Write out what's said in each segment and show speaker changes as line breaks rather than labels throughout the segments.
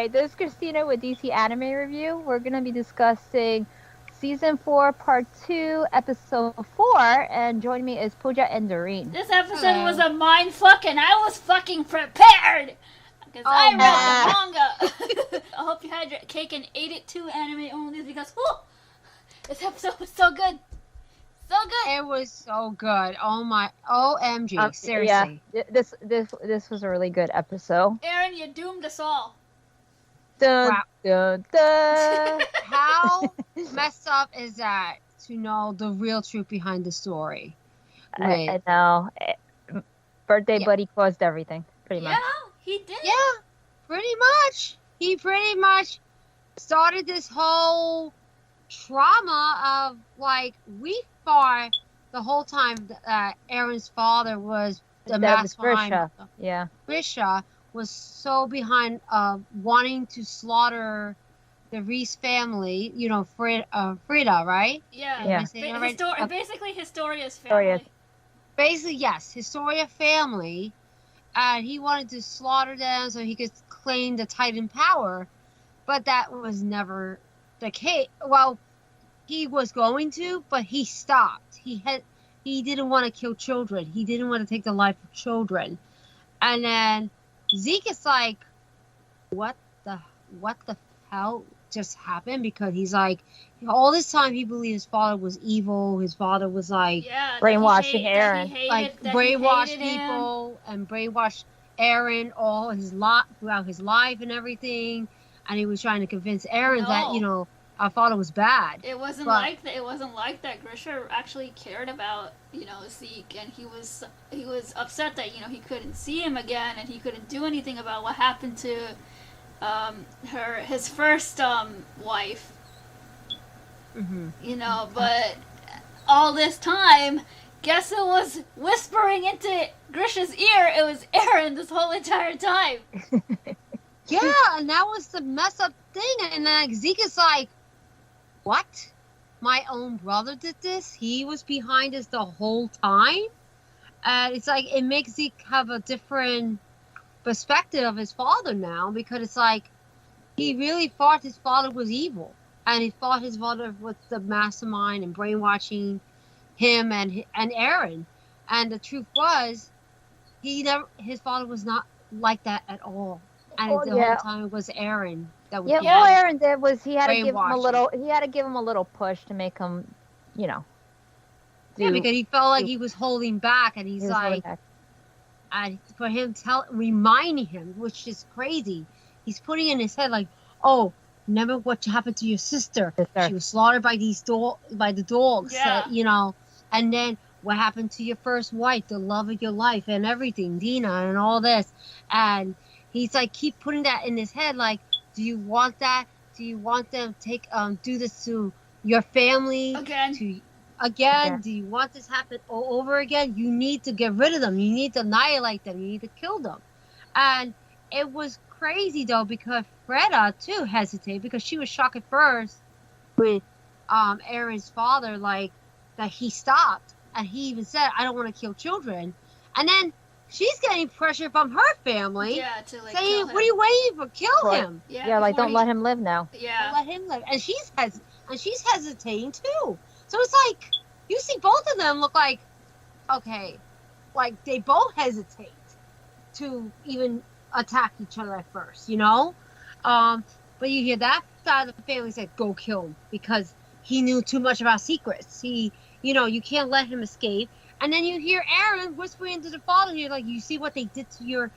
Hey, this is Christina with DC Anime Review. We're going to be discussing Season 4, Part 2, Episode 4, and joining me is Pooja and Doreen.
This episode was a mind fuck, and I was fucking prepared! Because I read the manga! I hope you had your cake and ate it too, anime only, because this episode was so good! So good!
It was so good. Oh my, OMG, seriously.
Yeah, this was a really good episode.
Eren, you doomed us all.
Dun, dun, dun.
How messed up is that to know the real truth behind the story?
I know. Birthday buddy caused everything, pretty much.
Yeah, he did.
Yeah, pretty much. He pretty much started this whole trauma of, like, we thought the whole time that Eren's father was the mastermind.
Grisha. Yeah.
Grisha was so behind wanting to slaughter the Reiss family, you know, Frida, right?
Yeah.
Yeah.
Basically Historia's family.
Basically, yes, Historia family. And he wanted to slaughter them so he could claim the Titan power. But that was never the case. Well, he was going to, but he stopped. He didn't want to kill children. He didn't want to take the life of children. And then Zeke is like, what the hell just happened? Because he's like, all this time he believed his father was evil. His father was like
brainwashing Eren,
brainwashed people and brainwashed Eren all throughout his life and everything. And he was trying to convince Eren that, you know, our father was bad.
It wasn't like that. It wasn't like that. Grisha actually cared about, you know, Zeke, and he was upset that, you know, he couldn't see him again, and he couldn't do anything about what happened to his first wife.
Mm-hmm.
You know, but all this time, guess who was whispering into Grisha's ear? It was Eren this whole entire time.
Yeah, and that was the mess up thing. And then Zeke is like, what? My own brother did this? He was behind us the whole time? And it's like, it makes Zeke have a different perspective of his father now, because it's like, he really thought his father was evil. And he thought his father was the mastermind and brainwashing him and Eren. And the truth was, his father was not like that at all. And the whole time it was Eren that was.
Yeah, all Eren did was he had to give him a little push to make him, you know.
Because he felt like he was holding back, and he's like, and for him reminding him, which is crazy. He's putting in his head like, oh, remember what happened to your sister? She was slaughtered by the dogs.
Yeah.
You know, and then what happened to your first wife, the love of your life, and everything, Dina, and all this, and he's like, keep putting that in his head, like, do you want that? Do you want them to do this to your family? Again? Do you want this to happen all over again? You need to get rid of them. You need to annihilate them. You need to kill them. And it was crazy, though, because Freda, too, hesitated, because she was shocked at first with Eren's father, like, that he stopped. And he even said, I don't want to kill children. And then she's getting pressure from her family, saying, "What are you waiting for? Kill him!"
Yeah, like don't let him live now.
Yeah,
don't let him live. And she's hesitating too. So it's like you see both of them look like, okay, like they both hesitate to even attack each other at first, you know. But you hear that side of the family say, "Go kill him," because he knew too much about secrets. You can't let him escape. And then you hear Eren whispering to the father here, like, you see what they did to your,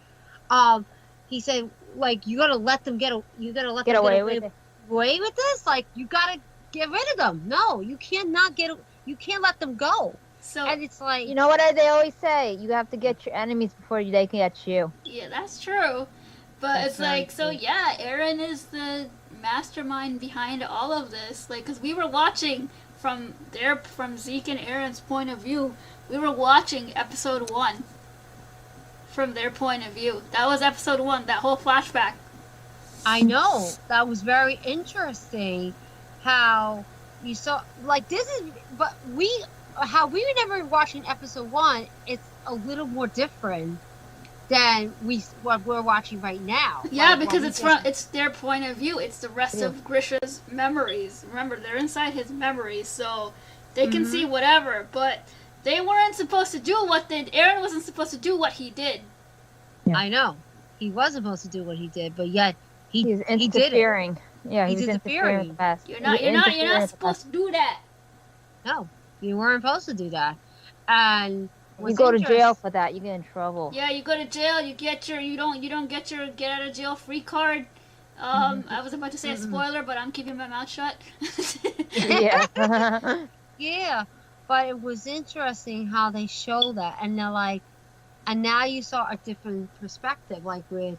he said, like, you gotta let them get away with this? Like, you gotta get rid of them. No, you can't let them go.
So,
and it's like,
you know what they always say, you have to get your enemies before they can get you.
Yeah, that's true. But it's like, so yeah, Eren is the mastermind behind all of this. Like, because we were watching from Zeke and Eren's point of view. We were watching episode 1 from their point of view. That was episode 1, that whole flashback.
I know. That was very interesting how you saw, like, this is, but how we were never watching episode 1, it's a little more different than what we're watching right now.
Yeah,
Like,
because it's their point of view. It's the rest
Yeah.
of Grisha's memories. Remember, they're inside his memories, so they can
Mhm.
see whatever. But they weren't supposed to do what they. Eren wasn't supposed to do what he did.
Yeah.
I know he wasn't supposed to do what he did, but yet
He's
he did it.
interfering. Yeah, he
He's
was interfering with the past.
You're
He
not.
was
You're not.
interfering
You're not
with the
supposed
past.
to do that.
No, you weren't supposed to do that. And
You
what's
go to jail
interest-
for that, you get in trouble.
Yeah, you go to jail. You get your. You don't get your get out of jail free card. I was about to say a spoiler, but I'm keeping my mouth shut.
Yeah.
Yeah, but it was interesting how they show that, and they're like, and now you saw a different perspective, like with,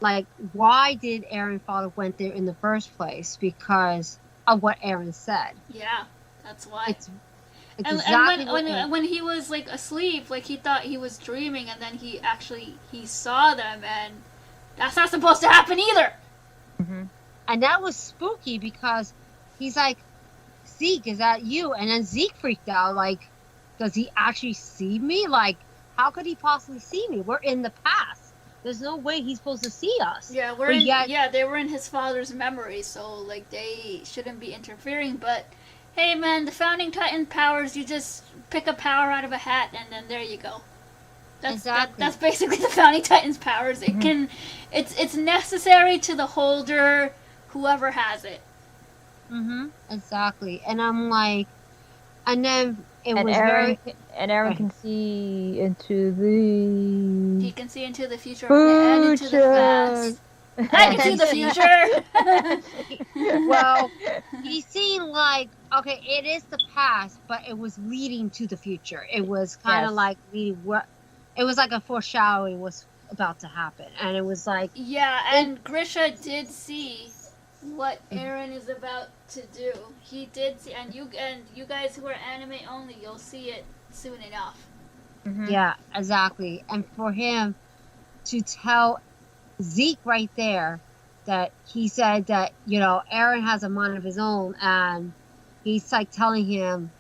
like, why did Eren father went there in the first place? Because of what Eren said.
Yeah, that's why.
It's
and
exactly
when he was like asleep, like he thought he was dreaming, and then he saw them, and that's not supposed to happen either.
Hmm.
and that was spooky because he's like, Zeke, is that you? And then Zeke freaked out, like, does he actually see me? Like, how could he possibly see me? We're in the past. There's no way he's supposed to see us.
Yeah, they were in his father's memory, so like they shouldn't be interfering. But hey, man, the founding titan powers, you just pick a power out of a hat, and then there you go. That's basically the founding titan's powers. It can, it's necessary to the holder, whoever has it.
Exactly. And I'm like, and then it
And
was
Eren,
very.
Eren can see into the
He can see into the future and into the past. I can see the future.
Well, he seemed like, okay, it is the past, but it was leading to the future. It was kind of
Yes.
like leading what. It was like a foreshadowing what's about to happen, and it was like,
Yeah, and Grisha did see what Eren is about to do. He did see, and you guys who are anime only, you'll see it soon enough.
yeah, exactly. And for him to tell Zeke right there that he said that, Eren has a mind of his own, and he's like telling him,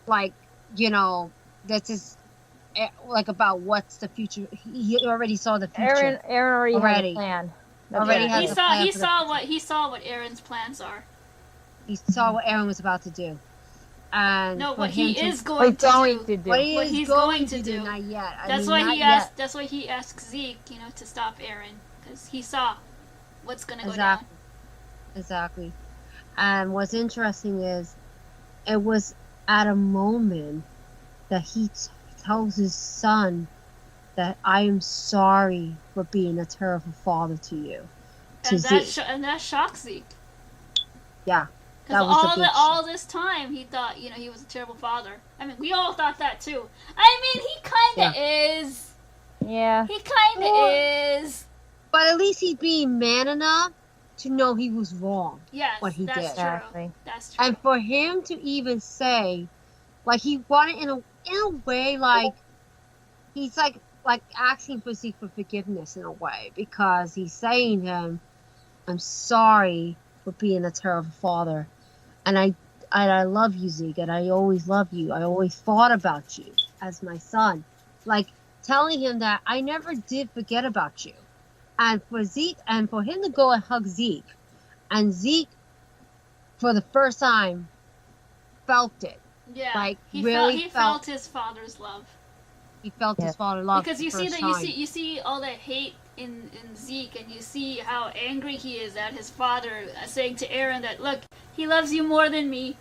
like, this is like about what's the future. He already saw the future.
Eren already has a plan. That's
Already
what
has
it
He
is.
a
saw
plan
he
for the
saw
future.
what he saw what Eren's plans are.
He saw what Eren was about to do, and
No,
for
what he
him
is
to,
going to
going
do.
to do.
what he
what
is
he's
going to do, not yet.
That's why he asked. That's why he asked Zeke, to stop Eren, because he saw what's gonna go down.
Exactly. And what's interesting is, it was at a moment that he tells his son that I am sorry for being a terrible father to you. To Zeke.
And that shocks Zeke.
Yeah.
Because
That was a big
all this time he thought, he was a terrible father. I mean, we all thought that too. I mean, he kind of is.
Yeah.
He kind of is.
But at least he's being man enough to know he was wrong.
Yes,
what he
that's
did.
true.
Exactly.
That's true.
And for him to even say, like, he wanted in a way, like, he's like asking for Zeke for forgiveness in a way, because he's saying to him, I'm sorry for being a terrible father, and I love you, Zeke, and I always love you. I always thought about you as my son, like telling him that I never did forget about you. And for Zeke, and for him to go and hug Zeke, and Zeke, for the first time, felt it.
Yeah,
like,
he
really
felt his father's love.
He felt
Yeah.
his father love
Because
for
you
the
see
first
that
time.
you see all that hate in Zeke, and you see how angry he is at his father, saying to Eren that, look, he loves you more than me.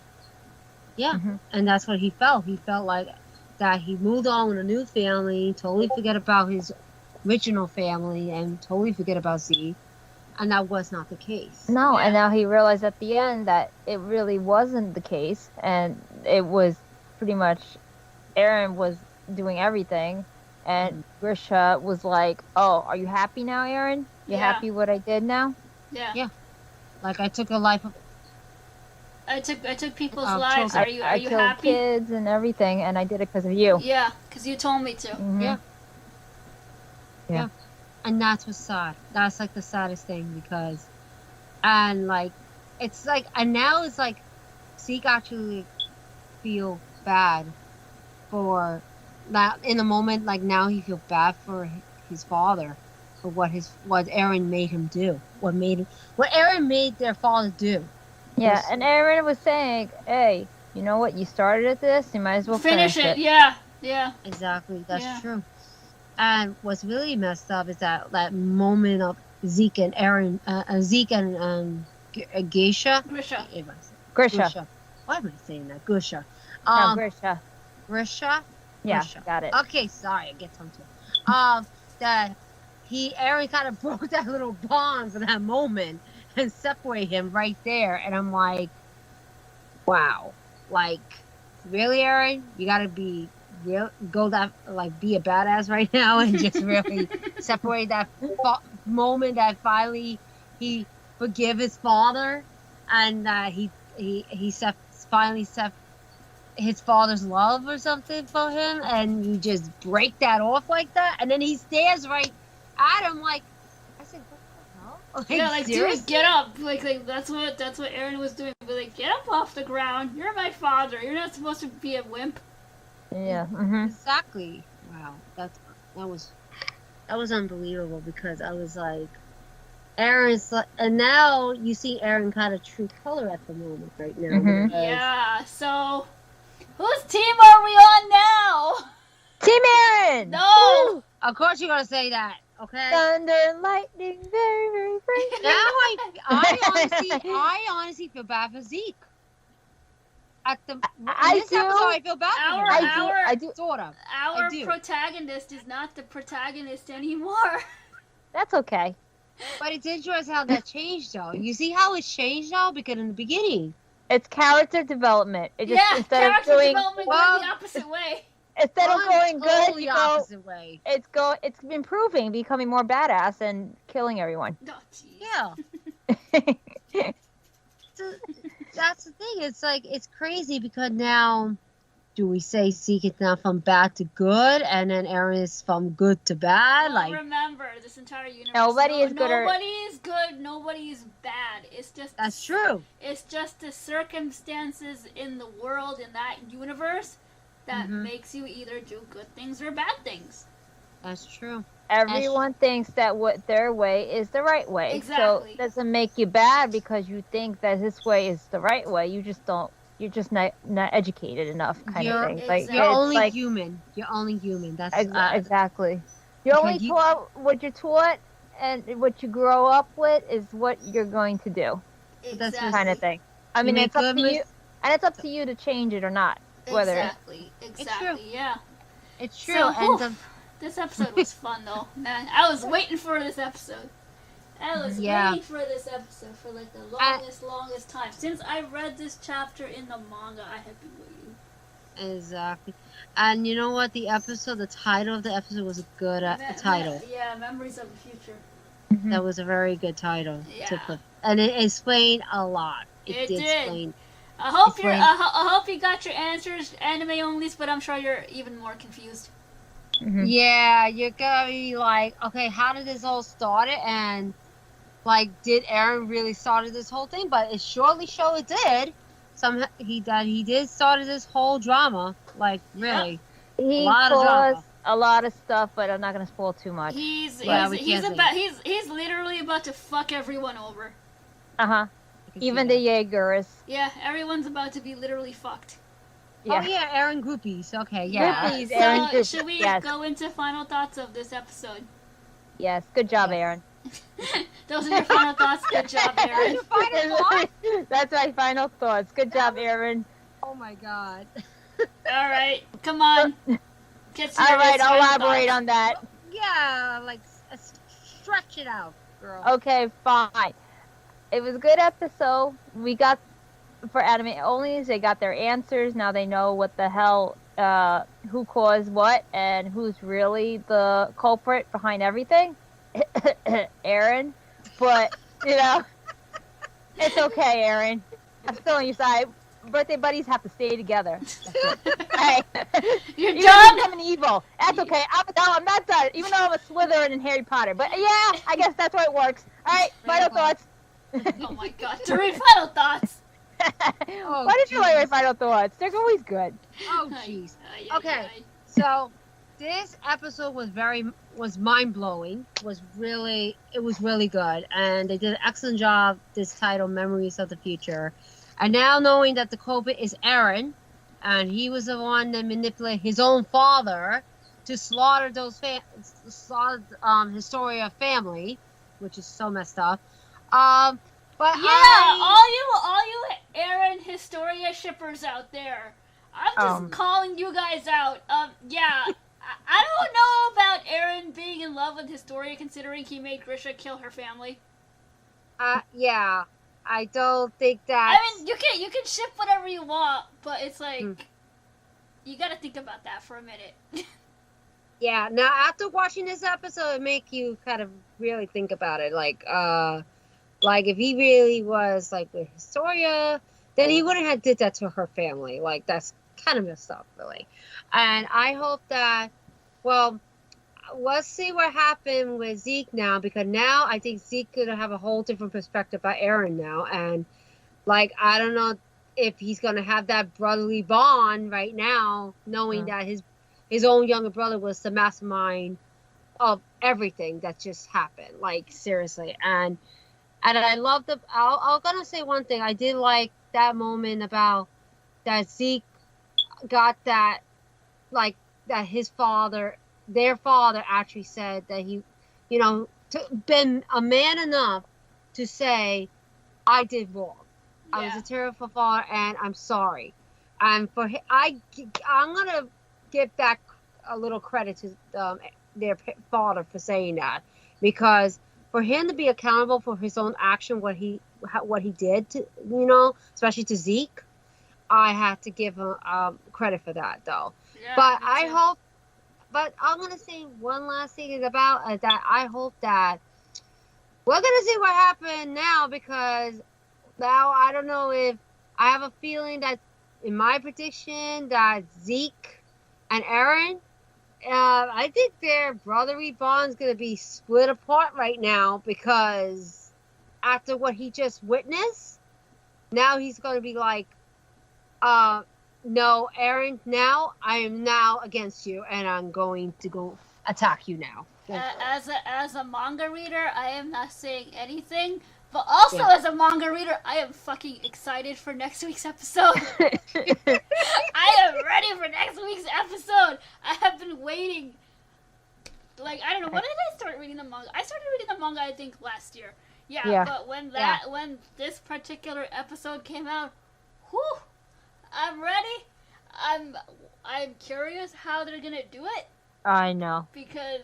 Yeah,
Mhm.
and that's what he felt. He felt like that he moved on with a new family, totally forget about his original family, and totally forget about Zeke. And that was not the case.
No,
Yeah.
and now he realized at the end that it really wasn't the case, and it was pretty much Eren was doing everything, and Grisha was like, "Oh, are you happy now, Eren? You
Yeah.
happy what I did now?"
Yeah.
Like, I took a life of.
I took people's
Children.
lives. Are you
I killed
happy?
kids and everything, and I did it because of you.
Yeah, because you told me to.
Mhm.
Yeah.
Yeah.
And that's what's sad. That's like the saddest thing, because, and like, it's like, and now it's like, Zeke actually feel bad for that in the moment. Like, now he feel bad for his father for what Eren made him do. What Eren made their father do.
Yeah, and Eren was saying, "Hey, you know what? You started at this. You might as well finish it."
Yeah, yeah.
Exactly, that's true. And what's really messed up is that moment of Zeke and Eren, Zeke and Grisha.
Grisha.
Why am I saying that? Grisha.
No, Grisha.
Grisha.
Yeah,
Grisha.
got it.
Okay, sorry, I get tongue twisted. That Eren kind of broke that little bond for that moment and separate him right there, and I'm like, wow, like, really, Eren, you gotta be real, be a badass right now and just really separate that moment that finally he forgive his father and he finally his father's love or something for him, and you just break that off like that, and then he stares right at him like, I said, what the hell? Like,
yeah, like,
seriously?
dude, get up. Like that's what Eren was doing. But like, get up off the ground. You're my father. You're not supposed to be a wimp.
Yeah.
Exactly. Wow. That was unbelievable, because I was like, Eren's like, and now you see Eren kind of true color at the moment right now.
Yeah. So, whose team are we on now?
Team Eren.
No.
Woo!
Of course you're gonna say that. Okay.
Thunder and lightning, very, very bright.
Now I honestly feel bad for Zeke. At the
I do.
episode, I feel bad for him.
I do.
Sort of.
Our protagonist is not the protagonist anymore.
That's okay.
But it's interesting how that changed, though. You see how it's changed now? Because in the beginning,
It's character development. It just instead of
character
doing
development going the opposite way.
instead of going
totally
good,
opposite way.
it's improving, becoming more badass and killing everyone.
Oh, jeez.
Yeah. So, that's the thing. It's like, it's crazy because now, do we say Zeke is now from bad to good, and then Eren is from good to bad?
Well,
like,
remember, this entire universe.
Nobody is good.
Nobody is good. Nobody is bad. It's just.
That's true.
It's just the circumstances in the world, in that universe, that makes you either do good things or bad things.
That's true.
Everyone thinks that what their way is the right way.
Exactly.
So it doesn't make you bad because you think that this way is the right way. You just don't. You're just not educated enough, kind of thing. Like
You're only
like,
human. You're only human. That's
exactly. You're only taught what you're taught, and what you grow up with is what you're going to do.
Exactly.
That's the kind of thing. I mean, it's up to you, and it's up to you to change it or not. Whether
Exactly.
It's true.
Yeah.
It's true.
So, this episode was fun, though. Man, I was waiting for this episode. I was waiting for this episode for like the longest time. Since I read this chapter in the manga, I have been waiting.
Exactly. And you know what? The title of the episode was a good title.
Yeah, Memories of the Future.
That was a very good title to
Yeah.
put. And it explained a lot.
It
did
did.
explain.
I hope you got your answers, anime onlys, but I'm sure you're even more confused.
Yeah, you're gonna be like, okay, how did this all start? And like, did Eren really started this whole thing? But it surely it did. He did started this whole drama. Like, really,
he caused a lot of stuff, but I'm not gonna spoil too much.
He's literally about to fuck everyone over.
Even the Yeagers.
Yeah, everyone's about to be literally fucked.
Yeah. Oh yeah, Eren groupies. Okay, yeah.
Groupies, Eren groupies.
Should we go into final thoughts of this episode?
Yes. Good job, Eren.
Those are your final thoughts. Good job, Eren.
That's my final thoughts. Good job, Eren.
Oh my god.
All right, come on.
All right, I'll elaborate on that.
Yeah, like stretch it out, girl.
Okay, fine. It was a good episode. We got, for anime onlys, they got their answers. Now they know what the hell, who caused what, and who's really the culprit behind everything. Eren. But, it's okay, Eren. I'm still on your side. Birthday buddies have to stay together. Hey.
You're
Even
done?
becoming evil. That's okay. I'm not done. Even though I'm a Slytherin in Harry Potter. But yeah, I guess that's why it works. All right, final thoughts.
Oh my god, to read final thoughts.
Why did you like my final thoughts? They're always good.
Oh jeez. Okay, so This episode was mind blowing. Was really good, and they did an excellent job. This title, "Memories of the Future," and now knowing that the culprit is Eren, and he was the one that manipulated his own father to slaughter Historia family, which is so messed up. But
all you Eren Historia shippers out there, I'm just calling you guys out. Yeah, I don't know about Eren being in love with Historia, considering he made Grisha kill her family.
Yeah, I don't think that.
I mean, you can ship whatever you want, but it's like you gotta think about that for a minute.
Yeah. Now, after watching this episode, it make you kind of really think about it. Like if he really was like with Historia, then he wouldn't have did that to her family. Like that's kind of messed up, really. And I hope that, well, let's see what happened with Zeke now, because now I think Zeke could have a whole different perspective about Eren now. And like, I don't know if he's going to have that brotherly bond right now, knowing that his own younger brother was the mastermind of everything that just happened. Like, seriously. And I love I'm going to say one thing. I did like that moment about that Zeke got that, like, that their father actually said that he, been a man enough to say, I did wrong. Yeah. I was a terrible father, and I'm sorry. And I'm gonna give back a little credit to their father for saying that, because for him to be accountable for his own action, what he did to, especially to Zeke, I have to give him credit for that, though. Yeah, but I'm going to say one last thing about that. I hope that we're going to see what happened now, because now I don't know if I have a feeling that in my prediction that Zeke and Eren, I think their brotherly bond is going to be split apart right now, because after what he just witnessed, now he's going to be like, no, Eren, now I am now against you, and I'm going to go attack you now.
As a manga reader, I am not saying anything, but also as a manga reader, I am fucking excited for next week's episode. I am ready for next week's episode. I have been waiting. Like, I don't know, when did I start reading the manga? I started reading the manga, I think, last year. Yeah. But when this particular episode came out, whew, I'm ready. I'm curious how they're gonna do it.
I know.
Because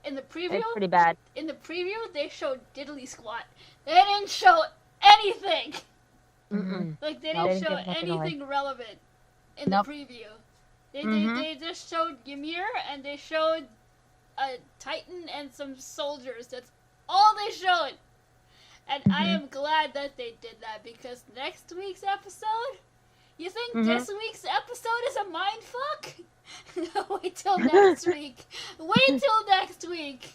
in the preview,
it's pretty bad.
In the preview, they showed diddly squat. They didn't show anything.
Mm-mm.
Like, they didn't show anything relevant in the preview. They just showed Ymir, and they showed a Titan and some soldiers. That's all they showed. And I am glad that they did that, because next week's episode, you think this week's episode is a mind fuck? Wait till next week. Wait till next week.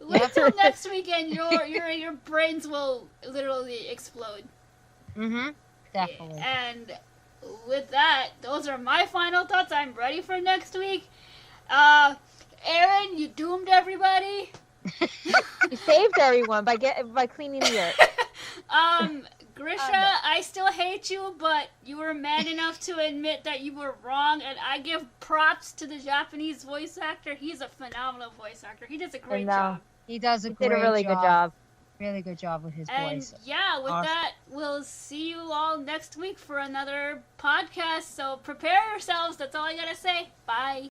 Wait till next week, and your brains will literally explode.
Definitely.
And with that, those are my final thoughts. I'm ready for next week. Eren, you doomed everybody.
You saved everyone by cleaning the earth.
Grisha, I still hate you, but you were man enough to admit that you were wrong, and I give props to the Japanese voice actor. He's a phenomenal voice actor. He does a great job.
He does a
did a really good job.
Really good job with his voice.
And yeah, with that, we'll see you all next week for another podcast. So prepare yourselves. That's all I gotta say. Bye.